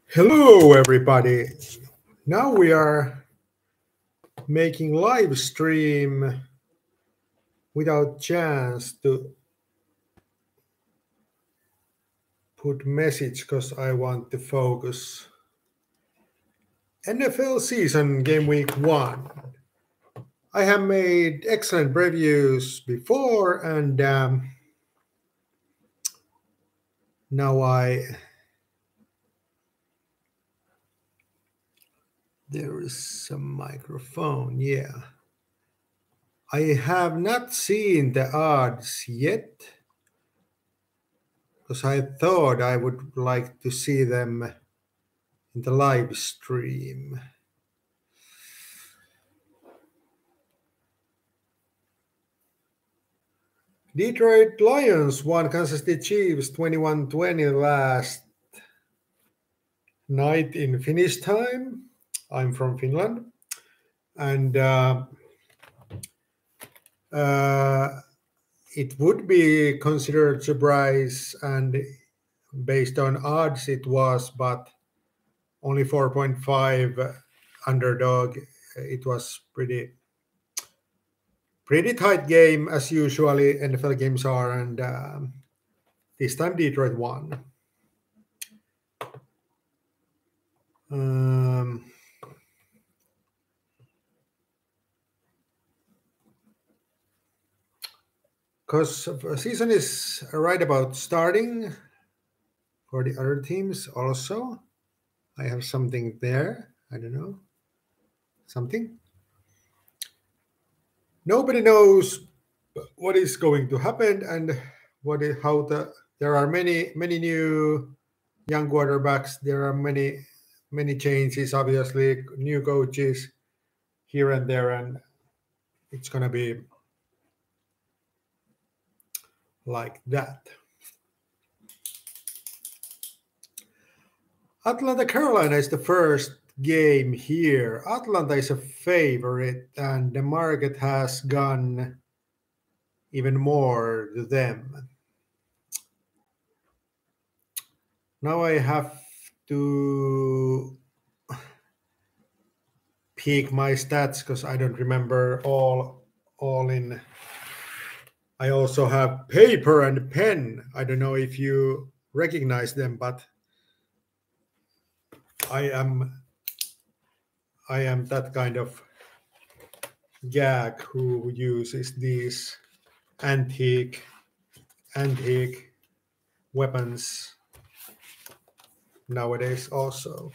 Hello, everybody. Now we are making live stream without chance to put message because I want to focus. NFL season game week 1. I have made excellent previews before, and now there is some microphone. Yeah, I have not seen the odds yet because I thought I would like to see them in the live stream. Detroit Lions won Kansas City Chiefs 21-20 last night in Finnish time. I'm from Finland. And it would be considered surprise, and based on odds it was, but only 4.5 underdog. It was pretty tight game as usually NFL games are, and this time Detroit won. Because season is right about starting for the other teams also. I have something there. I don't know. Something. Nobody knows what is going to happen and there are many new young quarterbacks. There are many changes, obviously, new coaches here and there, and it's gonna be like that. Atlanta, Carolina is the first game here. Atlanta is a favorite, and the market has gone even more to them. Now I have to peek my stats because I don't remember all in. I also have paper and pen. I don't know if you recognize them, but I am that kind of gag who uses these antique weapons nowadays also.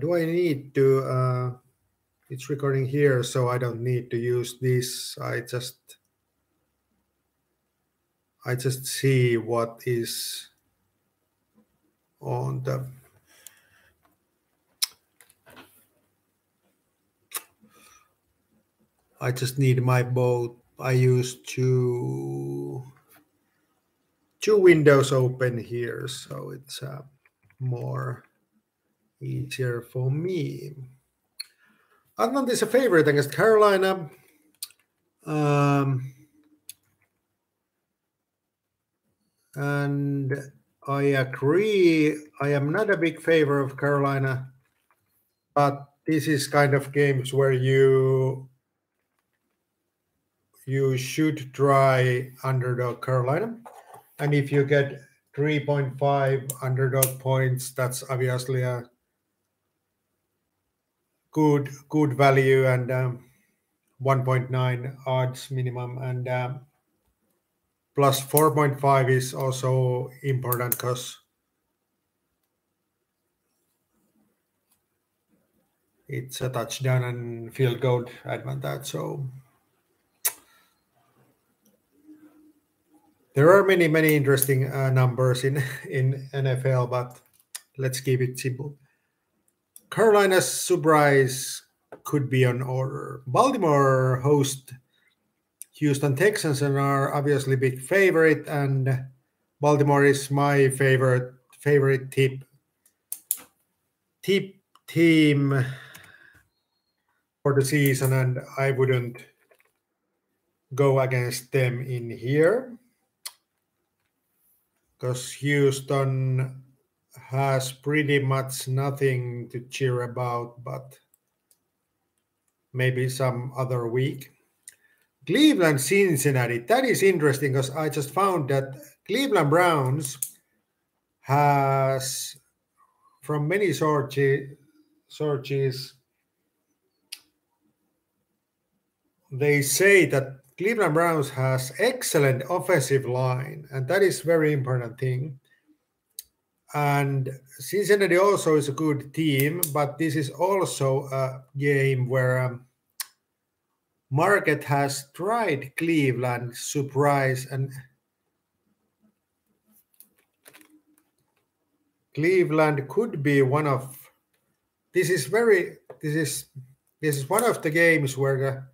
Do I need to it's recording here, so I don't need to use this. I just see what is on the I just need my both. I use two windows open here, so it's more easier for me. Atlanta is a favorite against Carolina. And I agree. I am not a big favor of Carolina, but this is kind of games where you should try underdog Carolina, and if you get 3.5 underdog points, that's obviously a good value, and 1.9 odds minimum, and plus 4.5 is also important because it's a touchdown and field goal advantage. So there are many interesting numbers in NFL, but let's keep it simple. Carolina's surprise could be on order. Baltimore host Houston Texans and are obviously big favorite, and Baltimore is my favorite tip team for the season, and I wouldn't go against them in here, because Houston has pretty much nothing to cheer about, but maybe some other week. Cleveland, Cincinnati. That is interesting because I just found that Cleveland Browns has, from many sources, they say that Cleveland Browns has excellent offensive line, and that is very important thing. And Cincinnati also is a good team, but this is also a game where market has tried Cleveland surprise, and Cleveland could be one of, this is one of the games where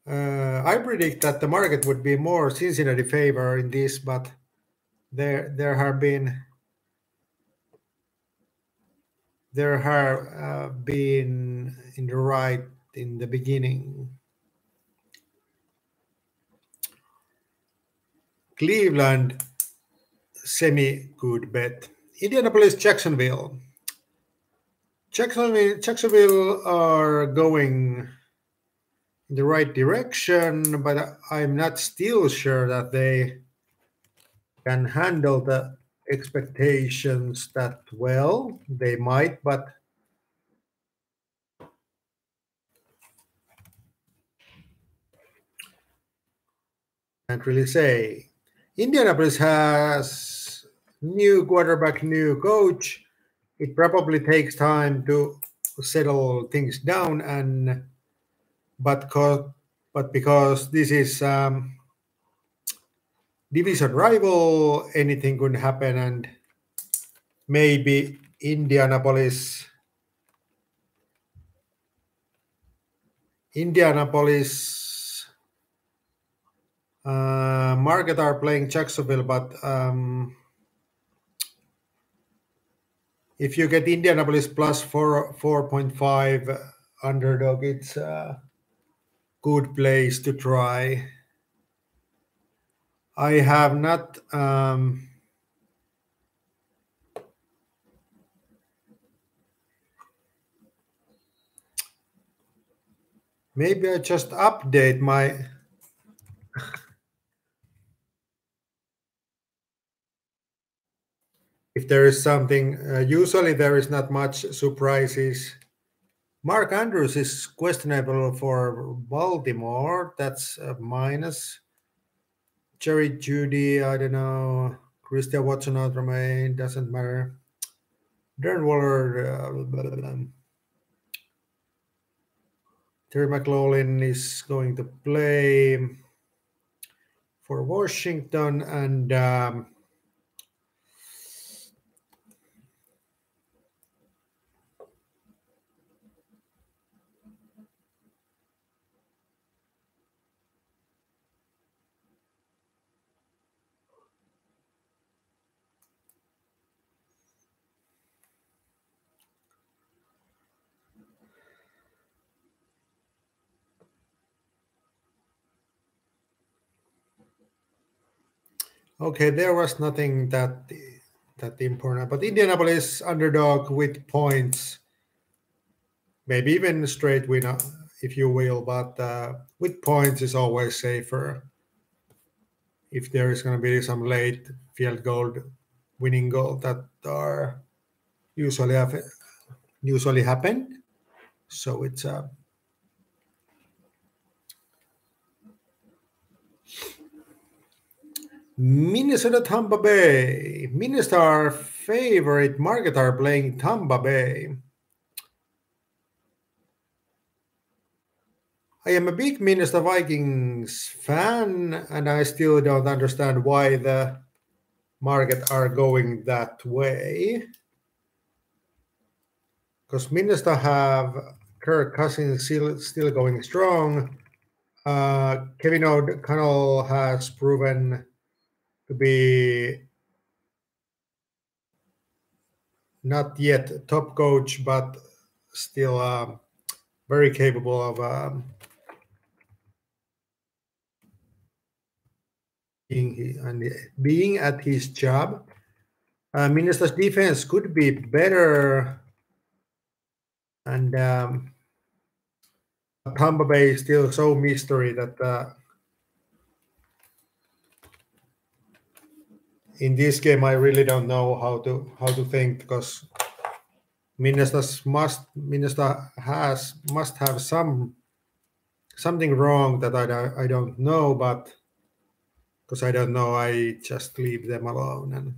I predict that the market would be more Cincinnati favor in this, but there have been in the right in the beginning. Cleveland, semi good bet. Indianapolis, Jacksonville. Jacksonville are going in the right direction, but I'm not still sure that they can handle the expectations that well. They might, but can't really say. Indianapolis has new quarterback, new coach. It probably takes time to settle things down, and but because this is division rival, anything could happen, and maybe Indianapolis market are playing Jacksonville, but if you get Indianapolis plus 4.5 underdog, it's a good place to try. I have not maybe I just update my if there is something. Usually there is not much surprises. Mark Andrews is questionable for Baltimore. That's a minus. Jerry Judy, I don't know. Christian Watson, Romain, doesn't matter. Darren Waller, Terry McLaurin is going to play for Washington, and okay, there was nothing that important. But Indianapolis underdog with points, maybe even straight win, if you will. But with points is always safer. If there is going to be some late field goal, winning goal that are usually happen. So it's Minnesota, Tampa Bay. Minnesota favorite market are playing Tampa Bay. I am a big Minnesota Vikings fan, and I still don't understand why the market are going that way. Because Minnesota have Kirk Cousins still going strong. Kevin O'Connell has proven to be not yet top coach, but still very capable of being at his job. Minnesota's defense could be better, and Tampa Bay is still so mystery that in this game I really don't know how to think, because Minnesota must have something wrong that I don't know, but because I don't know, I just leave them alone. And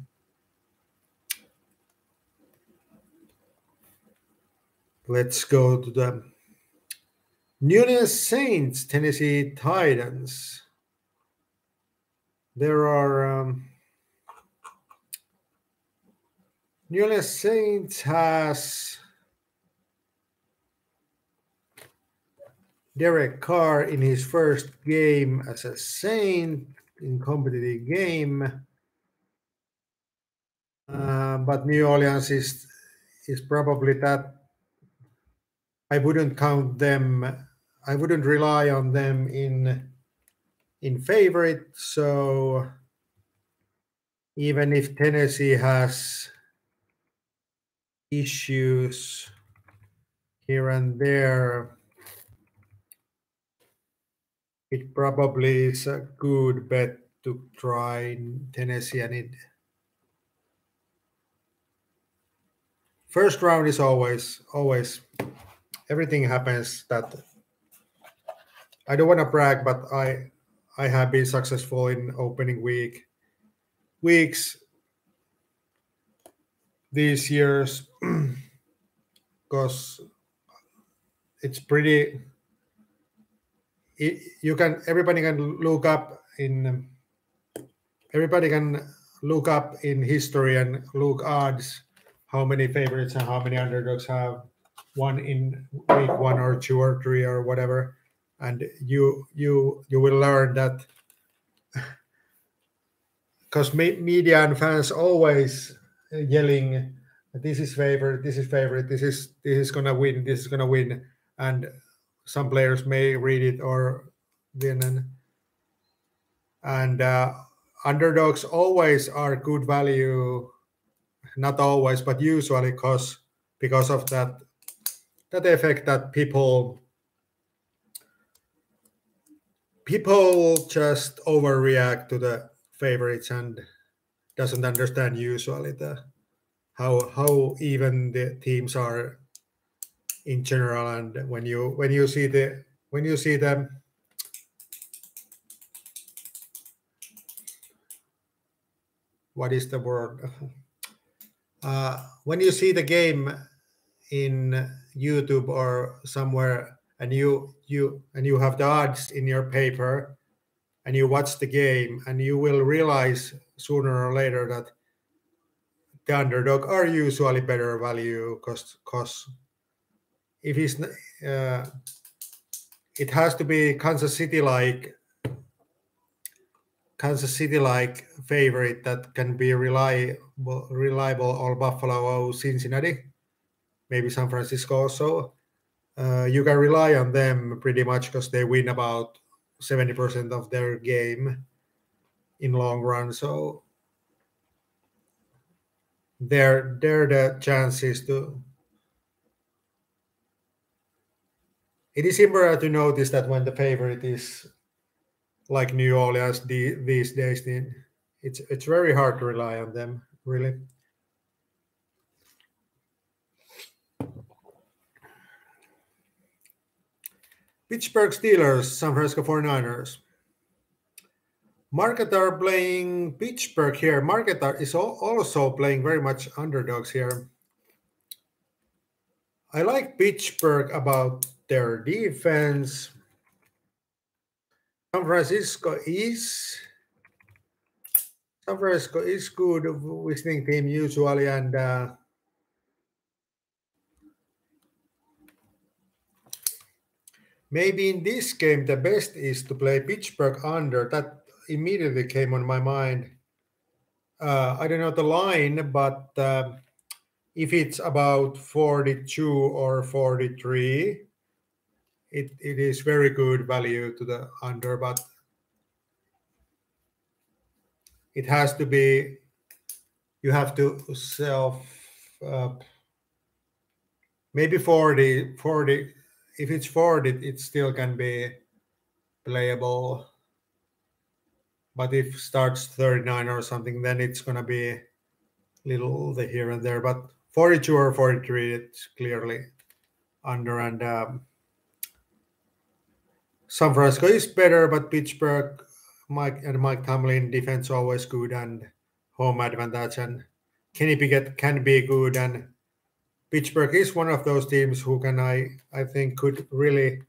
let's go to the New Orleans Saints, Tennessee Titans. There are New Orleans Saints has Derek Carr in his first game as a Saint in competitive game. But New Orleans is probably that. I wouldn't count them. I wouldn't rely on them in favorite. So even if Tennessee has issues here and there, it probably is a good bet to try Tennessee. And it first round is always everything happens. That I don't want to brag, but I have been successful in opening weeks these years, because it's pretty. Everybody can look up in history and look odds how many favorites and how many underdogs have won in week 1 or 2 or 3 or whatever, and you will learn that, because media and fans always yelling, this is favorite, this is gonna win, and some players may read it or win, and underdogs always are good value, not always but usually, because of that effect that people just overreact to the favorites and doesn't understand usually how even the teams are in general. And when you see them, what is the word, when you see the game in YouTube or somewhere, and you have the odds in your paper, and you watch the game, and you will realize sooner or later that the underdog are usually better value, because if it's it has to be Kansas City like favorite that can be reliable, or Buffalo or Cincinnati, maybe San Francisco also. You can rely on them pretty much, because they win about 70% of their game in long run. So they're the chances to. It is important to notice that when the favorite is like New Orleans these days, it's very hard to rely on them, really. Pittsburgh Steelers, San Francisco 49ers. Market are playing Pittsburgh here. Market is also playing very much underdogs here. I like Pittsburgh about their defense. San Francisco is good visiting team usually, and maybe in this game the best is to play Pittsburgh under. That immediately came on my mind. I don't know the line, but if it's about 42 or 43, it is very good value to the under. But it has to be, you have to self, maybe 40. If it's 40, it still can be playable. But if starts 39 or something, then it's going to be little the here and there. But 42 or 43, it's clearly under. And San Francisco is better, but Pittsburgh, Mike Tomlin defense always good and home advantage, and Kenny Pickett can be good, and Pittsburgh is one of those teams who can I think could really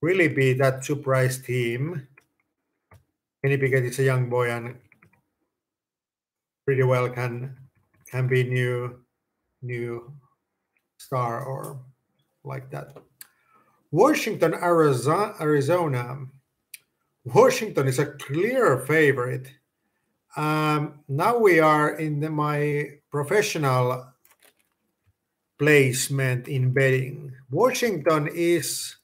be that surprise team. Kenny Pickett is a young boy and pretty well can be new star or like that. Washington, Arizona. Washington is a clear favorite. Now we are in my professional placement in betting. Washington is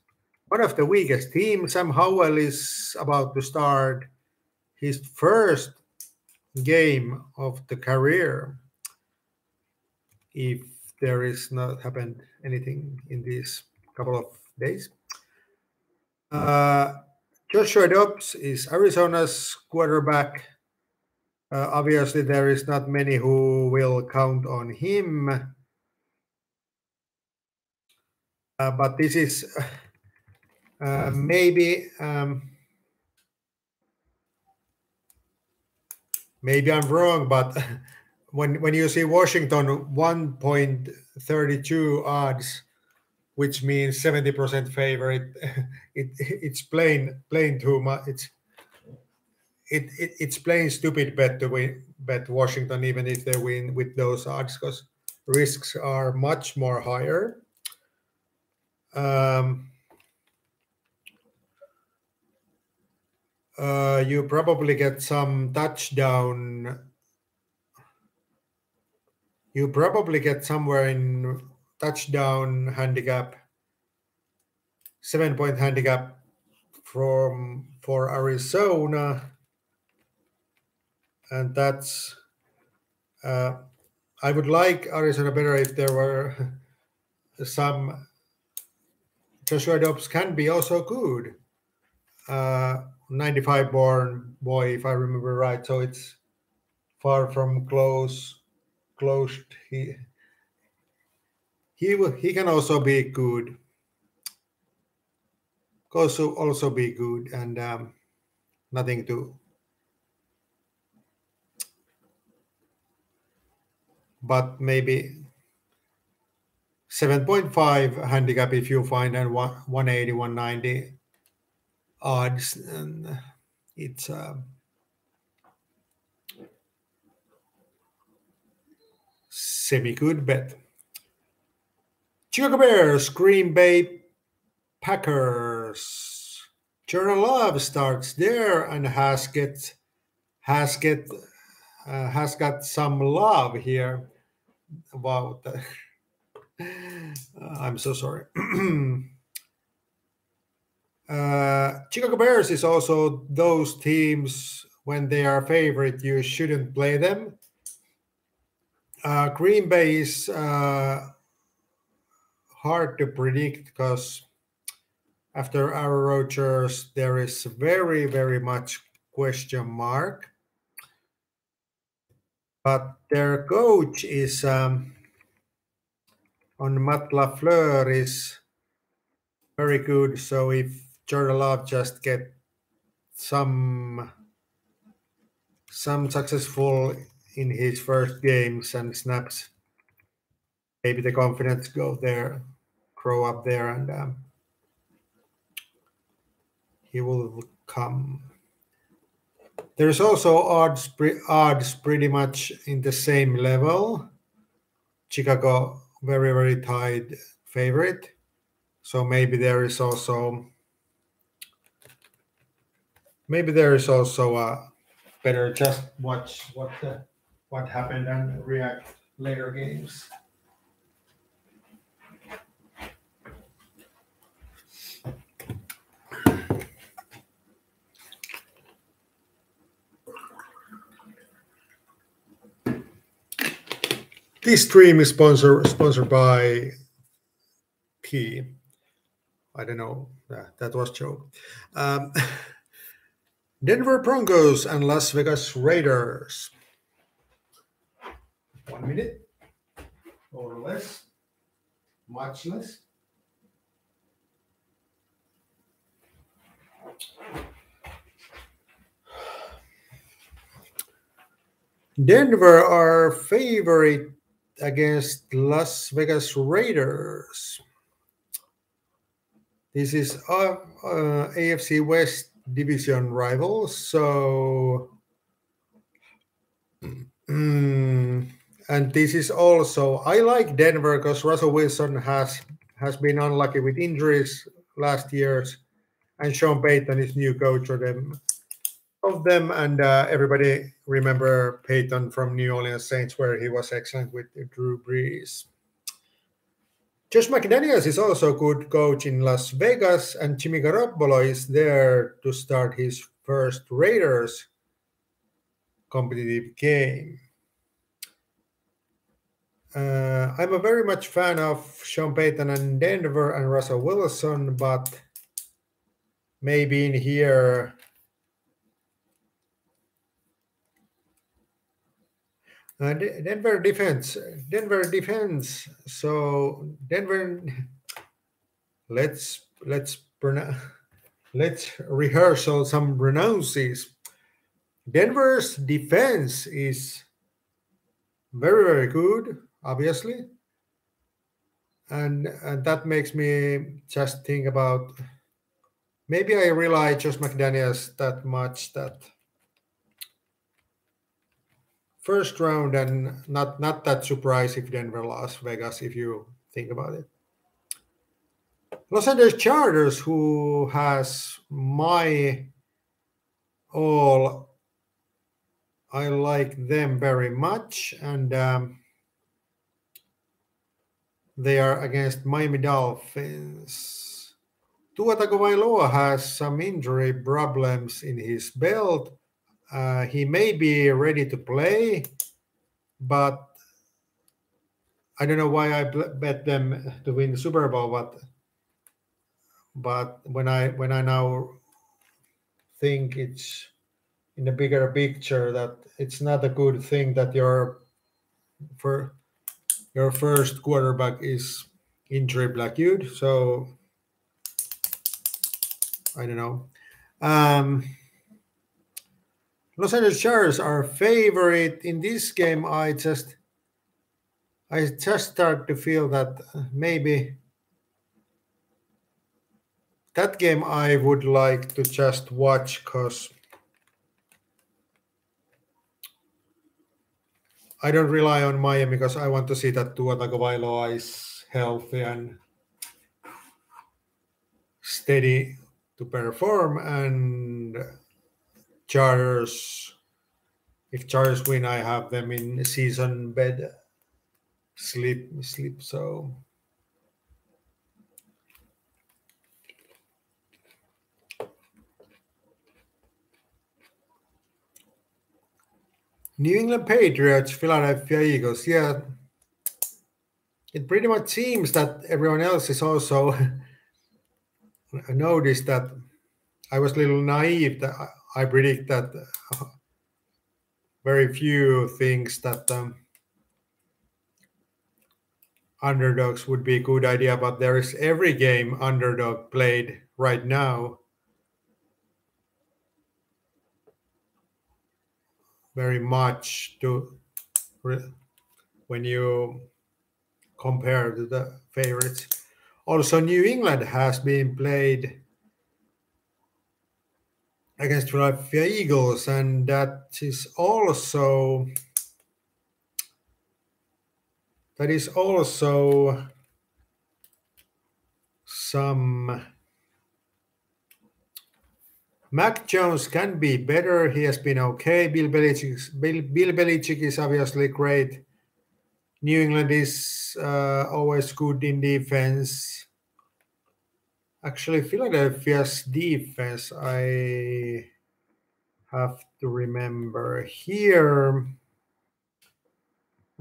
one of the weakest teams. Sam Howell is about to start his first game of the career, if there is not happened anything in these couple of days. Joshua Dobbs is Arizona's quarterback. Obviously, there is not many who will count on him. But this is maybe I'm wrong, but when you see Washington 1.32 odds, which means 70% favorite, it's plain too much. It's plain stupid bet to bet Washington even if they win with those odds, because risks are much more higher. You probably get some touchdown. You probably get somewhere in touchdown handicap, 7-point handicap for Arizona, and that's. I would like Arizona better if there were some. Joshua Dobbs can be also good. 95 born boy, if I remember right. So it's far from closed. He can also be good. Also be good, and nothing to. But maybe 7.5 handicap if you find an 180, 190 odds, and it's semi-good bet. Chicago Bears, Green Bay Packers. Jordan Love starts there and has got some love here. Wow, I'm so sorry. Chicago Bears is also those teams when they are favorite, you shouldn't play them. Green Bay is hard to predict because after Aaron Rodgers, there is very, very much question mark. But their coach is on Matt LaFleur is very good. So if Jordan Love just get some successful in his first games and snaps, maybe the confidence grow up there, and he will come. There's also odds pretty much in the same level. Chicago very, very tied favorite, so maybe there is also better just watch what happened and react later games. This stream is sponsored by P. I don't know. That was joke. Um, Denver Broncos and Las Vegas Raiders. 1 minute or less, much less. Denver are favorite against Las Vegas Raiders. This is AFC West division rivals. So, and this is also, I like Denver because Russell Wilson has been unlucky with injuries last years, and Sean Payton is new coach of them, and everybody remember Payton from New Orleans Saints, where he was excellent with Drew Brees. Josh McDaniels is also a good coach in Las Vegas, and Jimmy Garoppolo is there to start his first Raiders competitive game. I'm a very much fan of Sean Payton and Denver and Russell Wilson, but maybe in here Denver defense. So Denver, let's rehearsal some pronounces. Denver's defense is very good, obviously, and that makes me just think about maybe I rely Josh McDaniels that much that first round, and not that surprised if Denver Las Vegas, if you think about it. Los Angeles Chargers, who has my all, I like them very much, and they are against Miami Dolphins. Tua Tagovailoa has some injury problems in his belt. He may be ready to play, but I don't know why I bet them to win the Super Bowl. But when I now think it's in a bigger picture that it's not a good thing that your first quarterback is injury plagued. So I don't know. Los Angeles Chargers are favorite in this game. I just start to feel that maybe that game I would like to just watch because I don't rely on Miami because I want to see that Tua Tagovailoa is healthy and steady to perform, and Chargers. If Chargers win, I have them in season bed sleep. So New England Patriots, Philadelphia Eagles. Yeah, it pretty much seems that everyone else is also noticed that I was a little naive that I predict that very few things that underdogs would be a good idea, but there is every game underdog played right now very much to when you compare to the favorites. Also, New England has been played against Philadelphia Eagles, and that is also some. Mac Jones can be better. He has been okay. Bill Belichick is obviously great. New England is always good in defense. Actually, Philadelphia's defense, I have to remember here.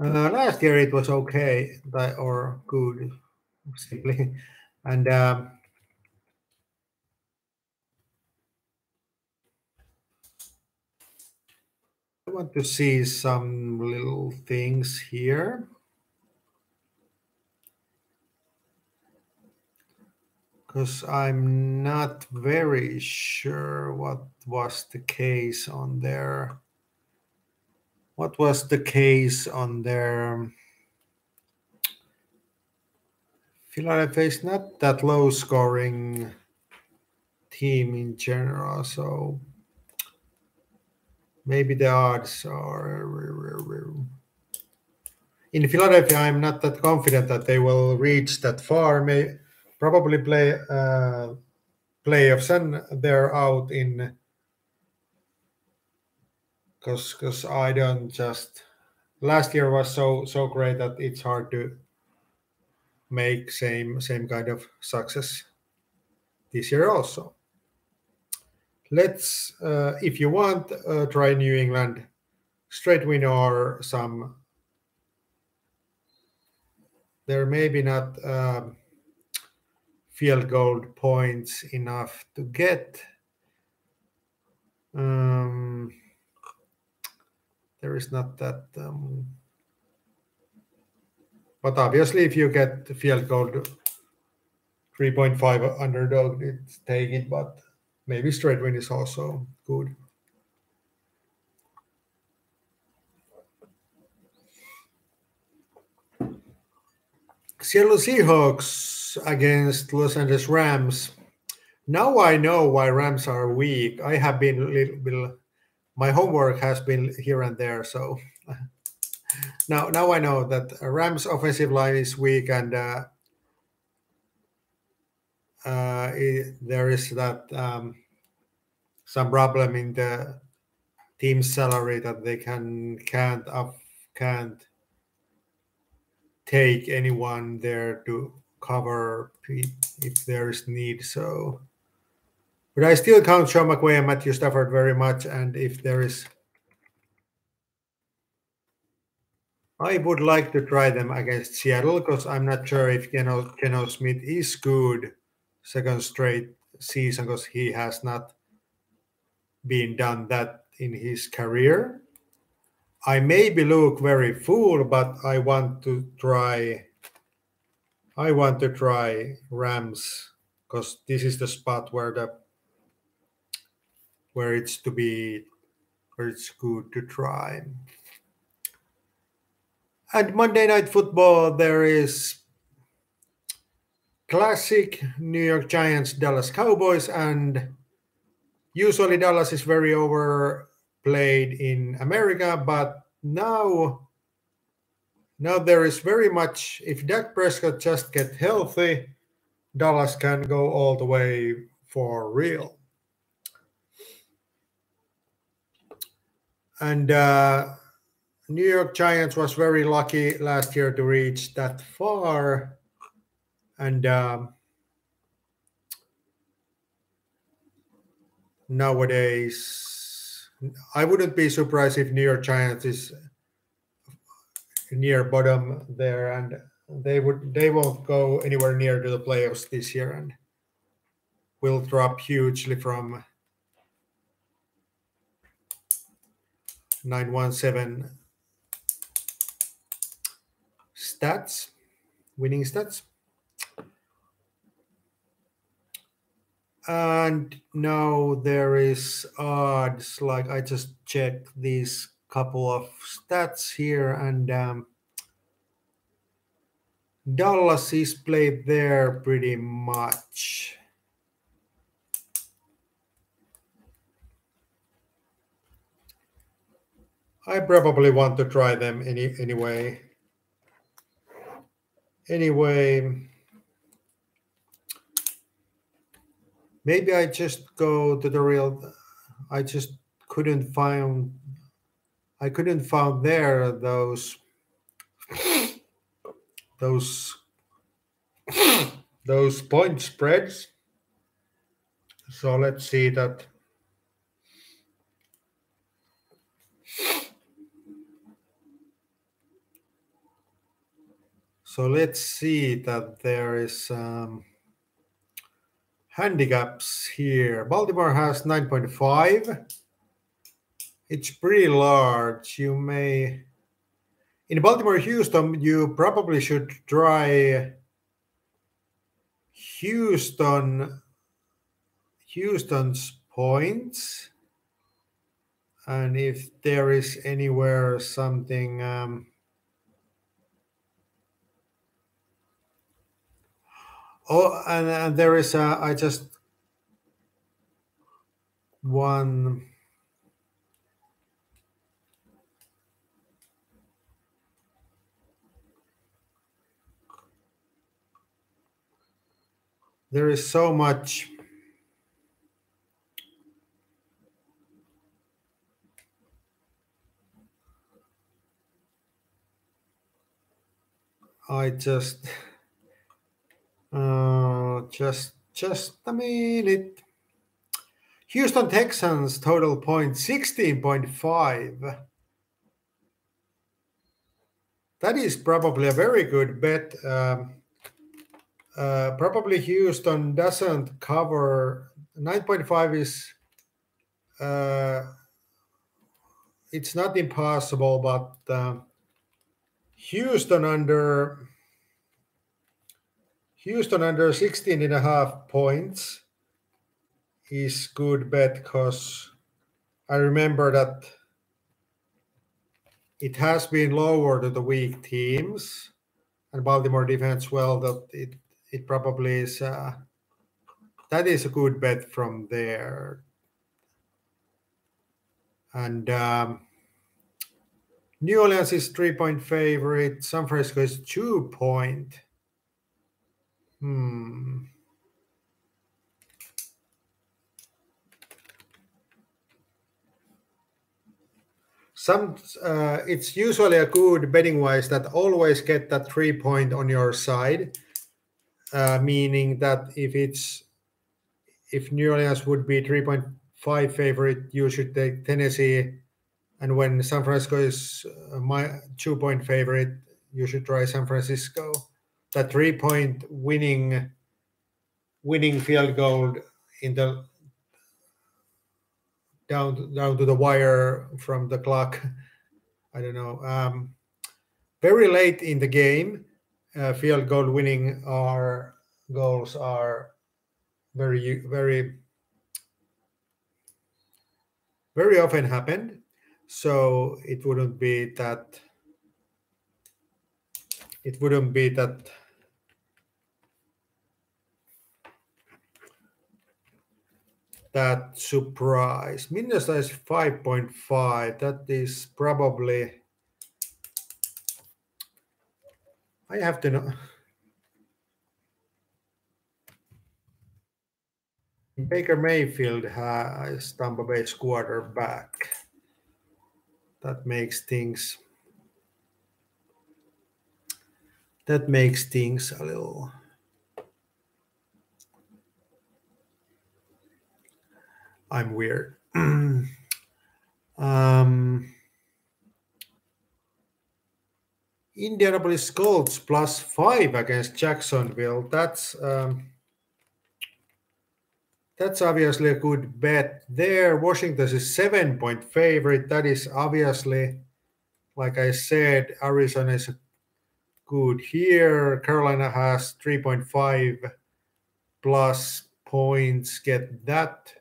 Last year it was okay or good, simply, and I want to see some little things here because I'm not very sure what was the case on there. What was the case on their Philadelphia is not that low scoring team in general, so maybe the odds are in Philadelphia. I'm not that confident that they will reach that far. May probably play playoffs and they're out in because I don't just last year was so great that it's hard to make same kind of success this year also. Let's if you want try New England straight win or some there may be not field goal points enough to get. Um, there is not that. But obviously, if you get the field goal 3.5 underdog, it's take it. But maybe straight win is also good. Seattle Seahawks against Los Angeles Rams. Now I know why Rams are weak. I have been a little bit. My homework has been here and there, so now I know that Rams offensive line is weak and there is that some problem in the team salary that they can't take anyone there to cover if there is need. So, but I still count Sean McVay and Matthew Stafford very much, and if there is. I would like to try them against Seattle because I'm not sure if Geno Smith is good second straight season because he has not been done that in his career. I maybe look very fool, but I want to try. I want to try Rams because this is the spot where it's to be where it's good to try. And Monday Night Football, there is classic New York Giants, Dallas Cowboys, and usually Dallas is very overplayed in America, but now there is very much if Dak Prescott just get healthy, Dallas can go all the way for real. And New York Giants was very lucky last year to reach that far, and nowadays I wouldn't be surprised if New York Giants is near bottom there, and they won't go anywhere near to the playoffs this year, and will drop hugely from 917 stats, winning stats. And now there is odds, like I just checked these couple of stats here, and Dallas is played there pretty much. I probably want to try them anyway. Anyway, maybe I just go to the real. I just couldn't find. I couldn't find there those those point spreads. So let's see that. So let's see that there is handicaps here. Baltimore has 9.5. It's pretty large. You may in Baltimore, Houston, you probably should try Houston's points, and if there is anywhere something. And there is I just one. There is so much. I just just a minute. Houston Texans total point 16.5. That is probably a very good bet. Probably Houston doesn't cover 9.5 is it's not impossible, but Houston under 16 and a half points is good bet because I remember that it has been lower to the weak teams and Baltimore defense well that it probably is that is a good bet from there. And New Orleans is 3-point favorite. San Francisco is 2-point. It's usually a good betting wise that always get that 3-point on your side, meaning that if New Orleans would be 3.5 favorite, you should take Tennessee, and when San Francisco is my 2-point favorite, you should try San Francisco. That 3-point winning field goal in the down to the wire from the clock. I don't know. Very late in the game, field goal winning goals are very often happened. So it wouldn't be that. That surprise. Minnesota is 5.5. That is probably. I have to know. Baker Mayfield has Tampa Bay's quarterback. That makes things a little. I'm weird. Indianapolis Colts +5 against Jacksonville. That's obviously a good bet there. Washington is 7-point favorite. That is obviously, like I said, Arizona is good here. Carolina has 3.5 plus points. Get that.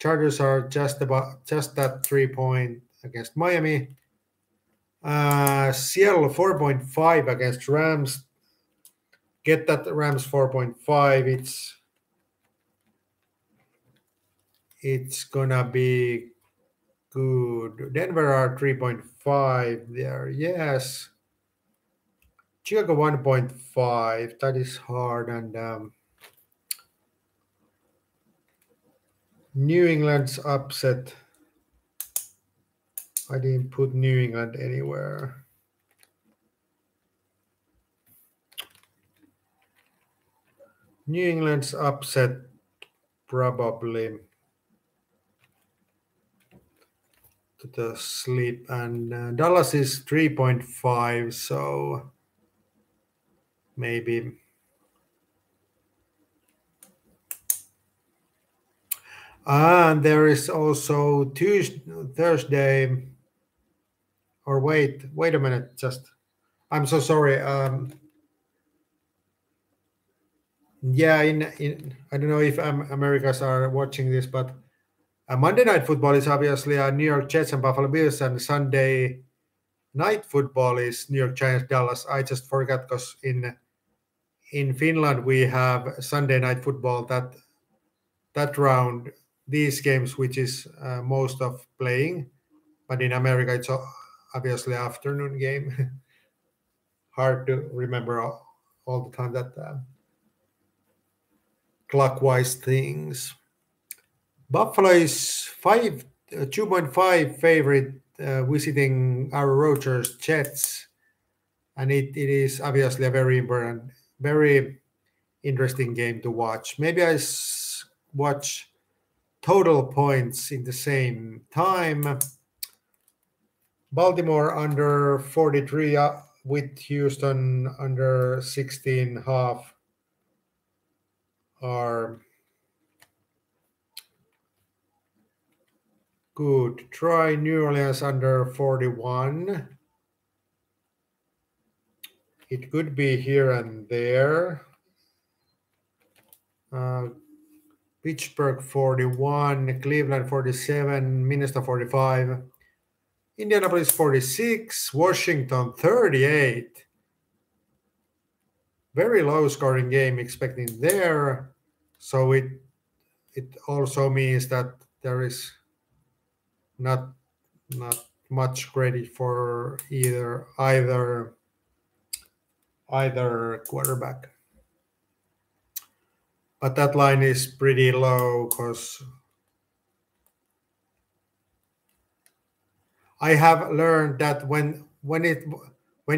Chargers are just that 3-point against Miami. Seattle 4.5 against Rams. Get that Rams 4.5. It's gonna be good. Denver are 3.5 there. Yes. Chicago 1.5. That is hard. And New England's upset. I didn't put New England anywhere. New England's upset probably to the sleep, and Dallas is 3.5. So maybe. And there is also Tuesday, Thursday, or wait a minute, just I'm so sorry. Yeah, in I don't know if Americans are watching this, but Monday Night Football is obviously New York Jets and Buffalo Bills, and Sunday Night Football is New York Giants Dallas. I just forgot because in Finland we have Sunday Night Football that round these games, which is most of playing, but in America it's obviously afternoon game. Hard to remember all the time that clockwise things. Buffalo is 2.5 favorite visiting our Rogers Jets, and it is obviously a very important, very interesting game to watch. Maybe watch total points in the same time. Baltimore under 43 with Houston under 16 half are good. Try New Orleans under 41. It could be here and there. Uh, Pittsburgh 41, Cleveland 47, Minnesota 45, Indianapolis 46, Washington 38. Very low scoring game expecting there. So it also means that there is not much credit for either quarterback. But that line is pretty low because I have learned that when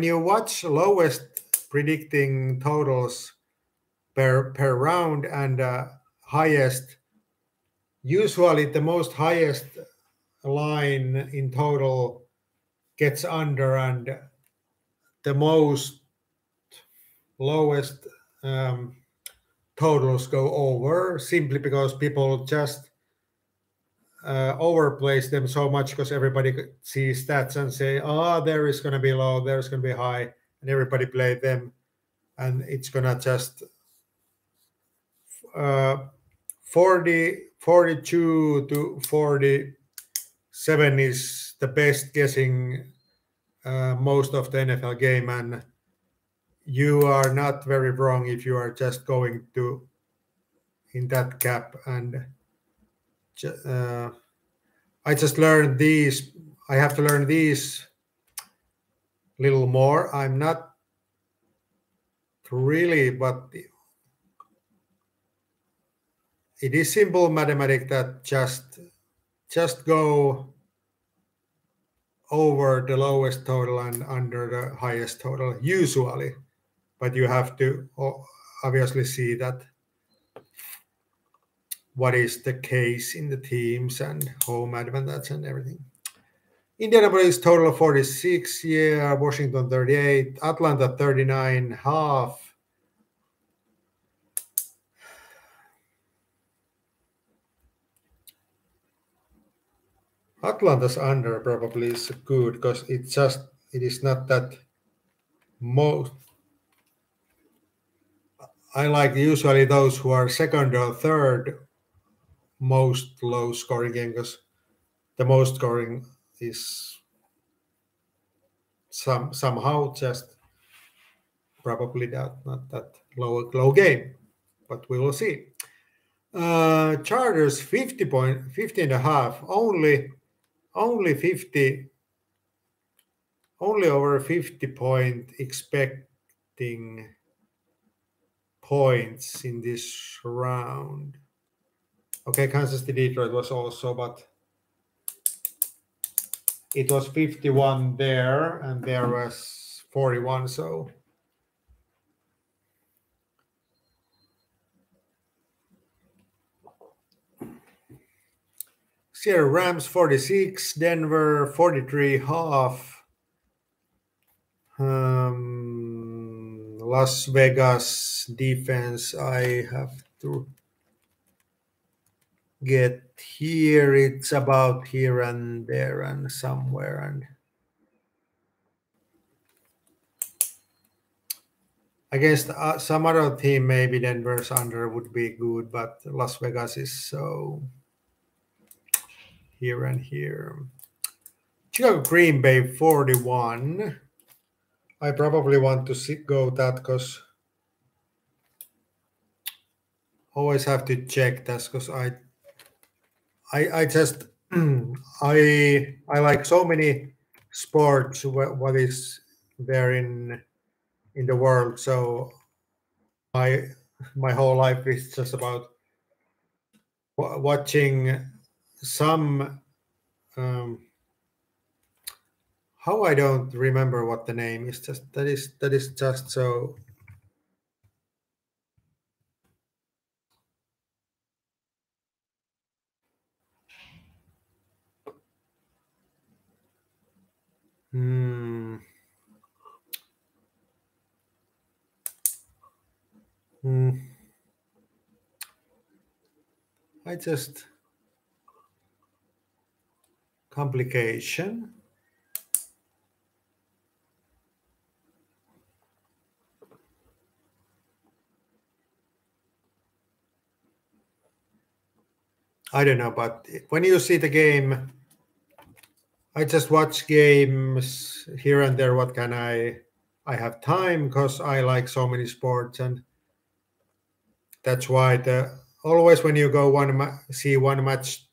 you watch lowest predicting totals per round and highest, usually the most highest line in total gets under, and the most lowest totals go over, simply because people just overplays them so much because everybody sees stats and say, oh, there is going to be low, there's going to be high, and everybody play them, and it's going to just 42 to 47 is the best guessing most of the NFL game, and you are not very wrong if you are just going to in that cap. And I just learned these. I have to learn these little more. I'm not really, but it is simple mathematics that just go over the lowest total and under the highest total usually, but you have to obviously see that what is the case in the teams and home advantage and everything. Indianapolis total of 46, yeah, Washington 38, Atlanta 39 half. Atlanta's under probably is good because it is not that most. I like usually those who are second or third most low scoring game, because the most scoring is somehow just probably not that low game, but we will see. Chargers 50 and a half, only 50, only over 50 point expecting points in this round. Okay, Kansas City Detroit was also, but it was 51 there and there was 41, so Sierra Rams 46, Denver 43 half. Las Vegas defense. I have to get here. It's about here and there and somewhere. And against some other team, maybe Denver's under would be good, but Las Vegas is so here and here. Chicago Green Bay 41. I probably want to go that because always have to check that because I just I like so many sports what is there in the world, so my whole life is just about watching some how I don't remember what the name is. Just that is just so. Hmm. Hmm. I just complication. I don't know, but when you see the game, I just watch games here and there. What can I have time because I like so many sports, and that's why the always when you go see one match,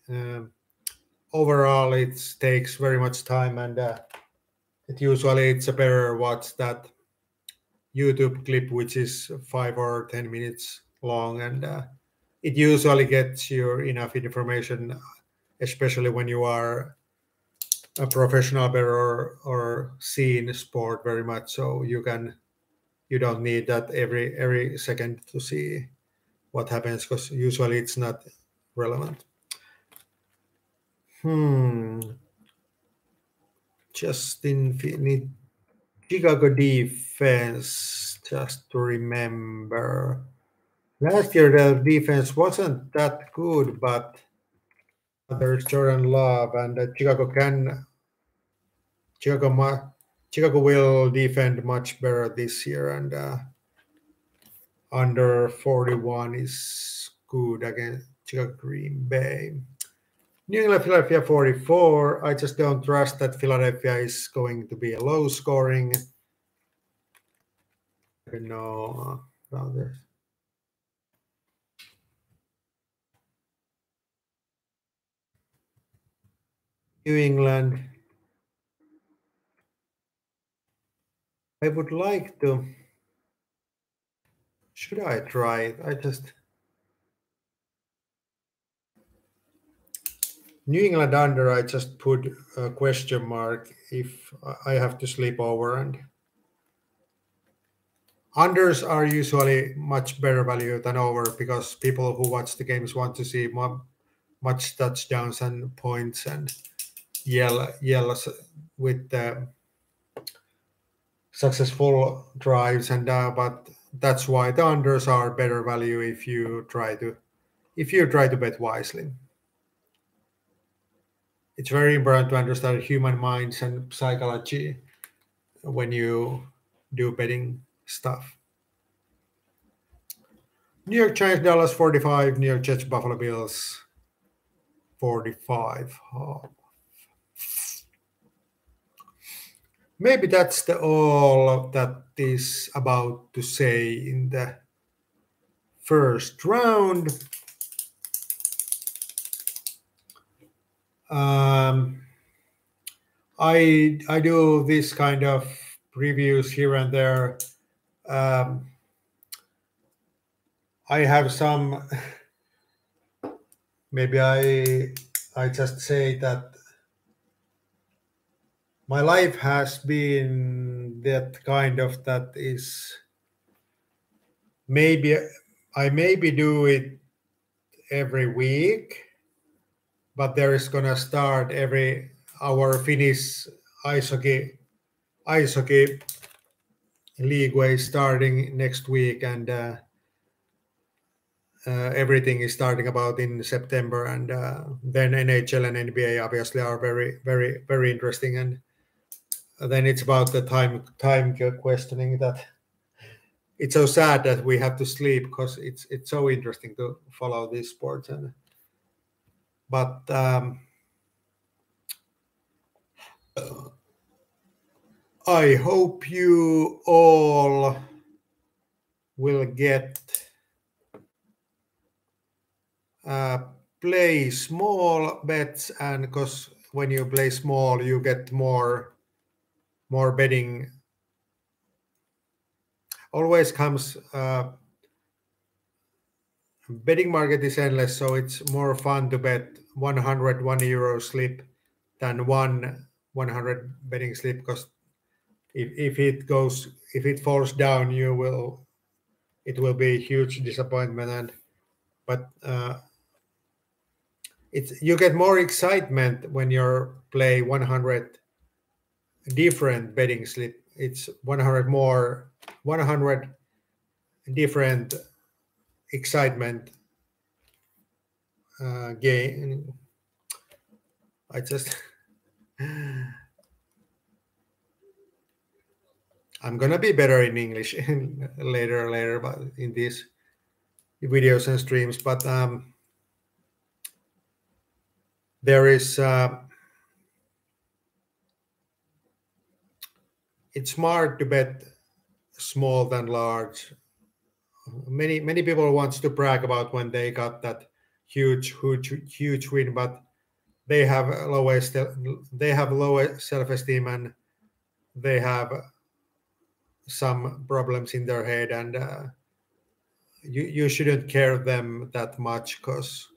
um, overall it takes very much time, and it usually it's a better watch that YouTube clip which is 5 or 10 minutes long, and it usually gets you enough information, especially when you are a professional player or seen sport very much. So you don't need that every second to see what happens because usually it's not relevant. Just in Chicago defense, just to remember. Last year the defense wasn't that good, but there's Jordan Love and Chicago will defend much better this year, and under 41 is good against Chicago Green Bay. New England Philadelphia 44. I just don't trust that Philadelphia is going to be a low scoring. I don't know about this. New England. I would like to. Should I try it? I just. New England under, I just put a question mark if I have to sleep over, and unders are usually much better value than over because people who watch the games want to see much touchdowns and points and yells with the successful drives, and but that's why the unders are better value if you try to bet wisely. It's very important to understand human minds and psychology when you do betting stuff. New York Giants Dallas 45, New York Jets Buffalo Bills 45. Oh. Maybe that's all that is about to say in the first round. I do this kind of previews here and there. I have some. Maybe I just say that my life has been that kind of that is maybe I maybe do it every week, but there is gonna start our Finnish ice hockey league is starting next week, and everything is starting about in September, and then NHL and NBA obviously are very, very, very interesting. And then it's about the time questioning that it's so sad that we have to sleep because it's so interesting to follow these sports. And but I hope you all will get play small bets, and because when you play small, you get more betting. Always comes betting market is endless, so it's more fun to bet 101 euro slip than 100 betting slip, because if it falls down, it will be a huge disappointment. And but you get more excitement when you play 100 different betting slip. It's 100 different excitement game. I just I'm gonna be better in English later, but in these videos and streams. But there is it's smart to bet small than large. Many people wants to brag about when they got that huge win, but they have lower self-esteem, and they have some problems in their head, and you shouldn't care them that much, because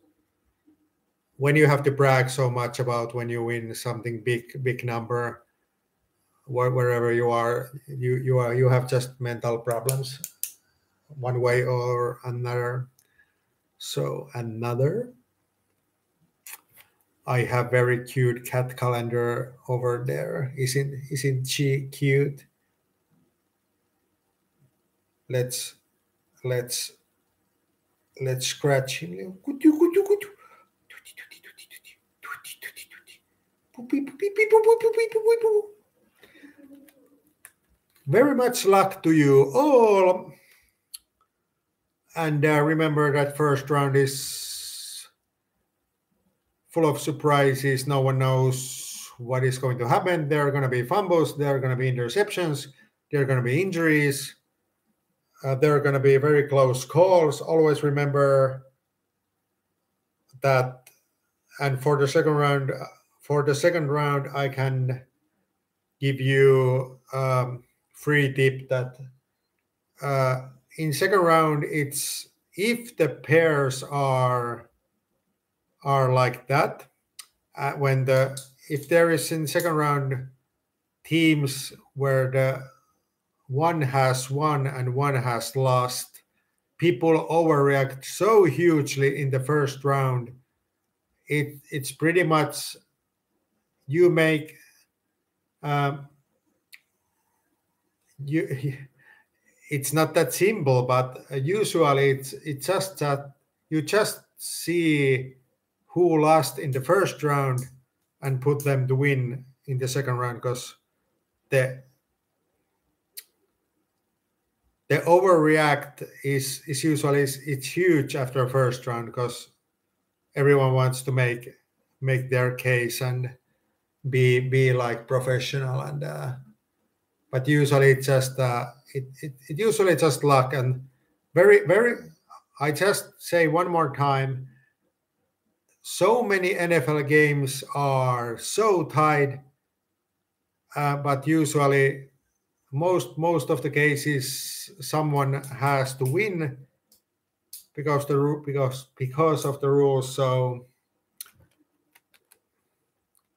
when you have to brag so much about when you win something big number, wherever you are, you have just mental problems one way or another. So I have very cute cat calendar over there. Isn't she cute? Let's let's scratch him. Very much luck to you all. And remember that first round is full of surprises. No one knows what is going to happen. There are going to be fumbles. There are going to be interceptions. There are going to be injuries. There are going to be very close calls. Always remember that. And for the second round, I can give you free tip that in second round, it's if the pairs are like that, if there is in second round teams where the one has won and one has lost, people overreact so hugely in the first round. It's pretty much you make you it's not that simple, but usually it's just that you just see who lost in the first round and put them to win in the second round, because the overreact is usually it's huge after first round, because everyone wants to make their case and be like professional, and but usually it's just it usually just luck. And very I just say one more time, so many NFL games are so tied, but usually most of the cases someone has to win because of the rules. So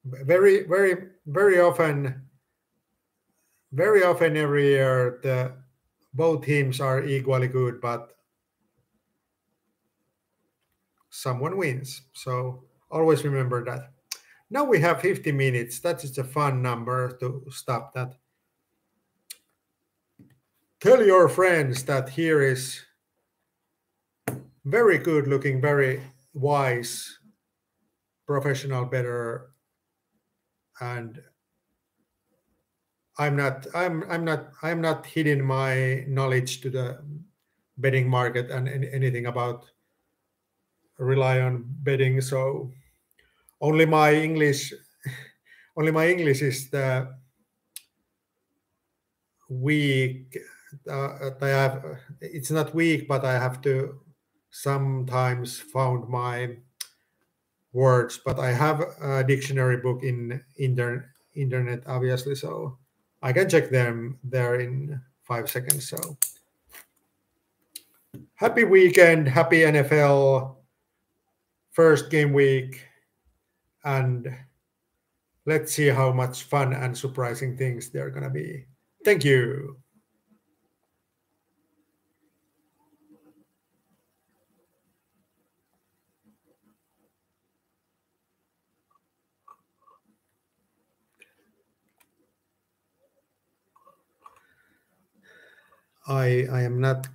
very often every year both teams are equally good, but someone wins. So always remember that. Now we have 50 minutes. That is a fun number to stop that. Tell your friends that here is very good looking, very wise professional bettor, and I'm not hiding my knowledge to the betting market and anything about rely on betting. So only my English only my English is the weak. I have it's not weak, but I have to sometimes found my words. But I have a dictionary book in internet, obviously, so I can check them there in 5 seconds. So happy weekend, happy NFL first game week, and let's see how much fun and surprising things there are gonna be. Thank you. I am not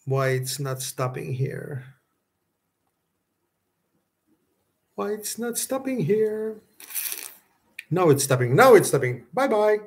why it's not stopping here. Why it's not stopping here? Now it's stopping. Now it's stopping. Bye bye.